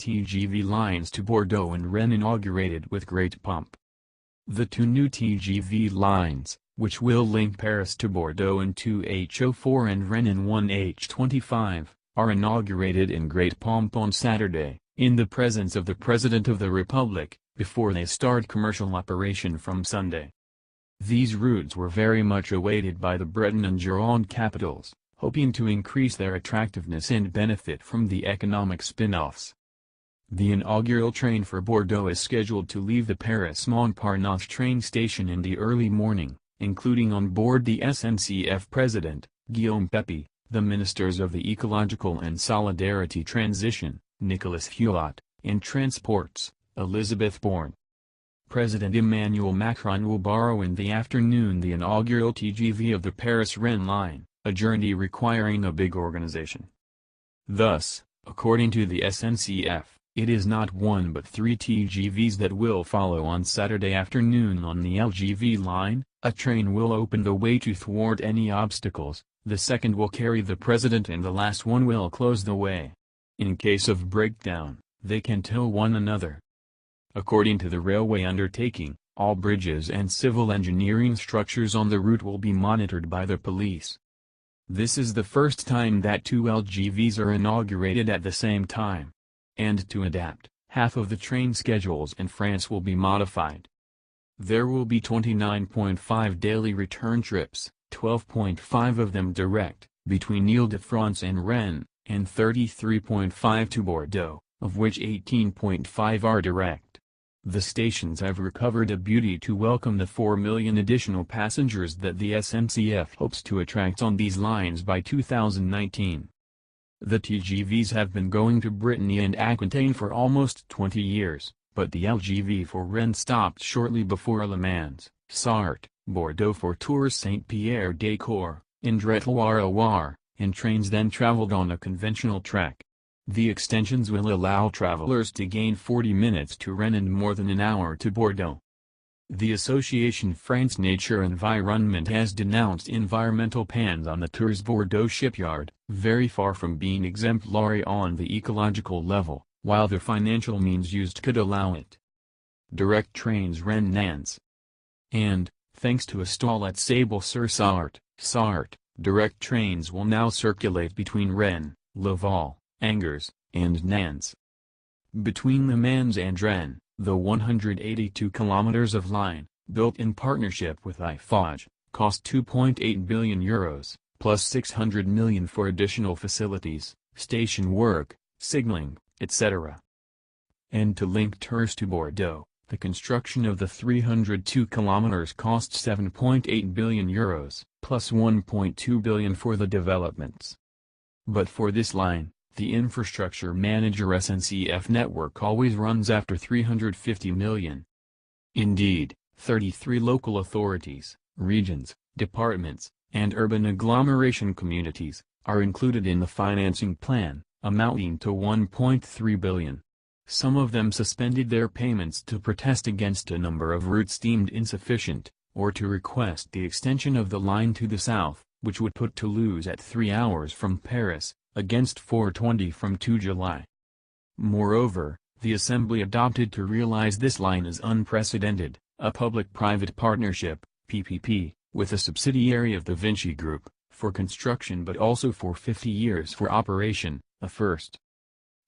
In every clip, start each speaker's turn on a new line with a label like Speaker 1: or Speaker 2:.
Speaker 1: TGV lines to Bordeaux and Rennes inaugurated with great pomp. The two new TGV lines, which will link Paris to Bordeaux in 2H04 and Rennes in 1H25, are inaugurated in great pomp on Saturday, in the presence of the President of the Republic, before they start commercial operation from Sunday. These routes were very much awaited by the Breton and Gironde capitals, hoping to increase their attractiveness and benefit from the economic spin-offs. The inaugural train for Bordeaux is scheduled to leave the Paris-Montparnasse train station in the early morning, including on board the SNCF President, Guillaume Pepy, the Ministers of the Ecological and Solidarity Transition, Nicolas Hulot, and Transports, Elizabeth Borne. President Emmanuel Macron will borrow in the afternoon the inaugural TGV of the Paris-Rennes line, a journey requiring a big organization. Thus, according to the SNCF, it is not one but three TGVs that will follow on Saturday afternoon on the LGV line. A train will open the way to thwart any obstacles, the second will carry the president and the last one will close the way. In case of breakdown, they can tow one another. According to the railway undertaking, all bridges and civil engineering structures on the route will be monitored by the police. This is the first time that two LGVs are inaugurated at the same time. And to adapt, half of the train schedules in France will be modified. There will be 29.5 daily return trips, 12.5 of them direct, between Ile-de-France and Rennes, and 33.5 to Bordeaux, of which 18.5 are direct. The stations have recovered a beauty to welcome the 4 million additional passengers that the SNCF hopes to attract on these lines by 2019. The TGVs have been going to Brittany and Aquitaine for almost 20 years, but the LGV for Rennes stopped shortly before Le Mans, Sarthe, Bordeaux for Tours Saint-Pierre-des-Corps, Indre-et-Loire, and trains then traveled on a conventional track. The extensions will allow travelers to gain 40 minutes to Rennes and more than an hour to Bordeaux. The Association France Nature Environnement has denounced environmental bans on the Tours Bordeaux shipyard, very far from being exemplary on the ecological level, while the financial means used could allow it. Direct trains Rennes-Nantes. And, thanks to a stall at Sable-sur-Sarthe, direct trains will now circulate between Rennes, Laval, Angers, and Nantes. Between Le Mans and Rennes, the 182 kilometers of line, built in partnership with Eiffage, cost €2.8 billion, plus 600 million for additional facilities, station work, signaling, etc. And to link Tours to Bordeaux, the construction of the 302 kilometers cost €7.8 billion, plus 1.2 billion for the developments. But for this line, the infrastructure manager SNCF Network always runs after 350 million. Indeed, 33 local authorities, regions, departments, and urban agglomeration communities, are included in the financing plan, amounting to 1.3 billion. Some of them suspended their payments to protest against a number of routes deemed insufficient, or to request the extension of the line to the south, which would put Toulouse at 3 hours from Paris, against 4:20 from 2 July. Moreover, the Assembly adopted to realize this line as unprecedented, a public-private partnership, PPP, with a subsidiary of the Vinci Group, for construction but also for 50 years for operation, a first.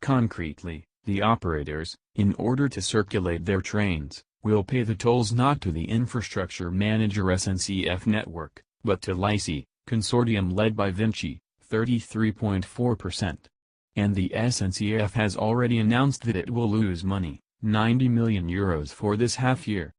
Speaker 1: Concretely, the operators, in order to circulate their trains, will pay the tolls not to the infrastructure manager SNCF Network, but to LICI, consortium led by Vinci, 33.4%. And the SNCF has already announced that it will lose money, €90 million for this half year.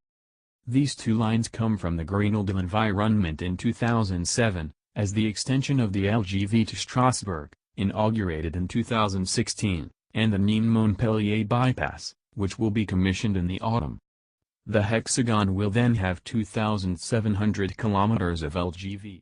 Speaker 1: These two lines come from the Grenelle de l'Environnement in 2007, as the extension of the LGV to Strasbourg, inaugurated in 2016, and the Nîmes-Montpellier bypass, which will be commissioned in the autumn. The hexagon will then have 2,700 kilometers of LGV.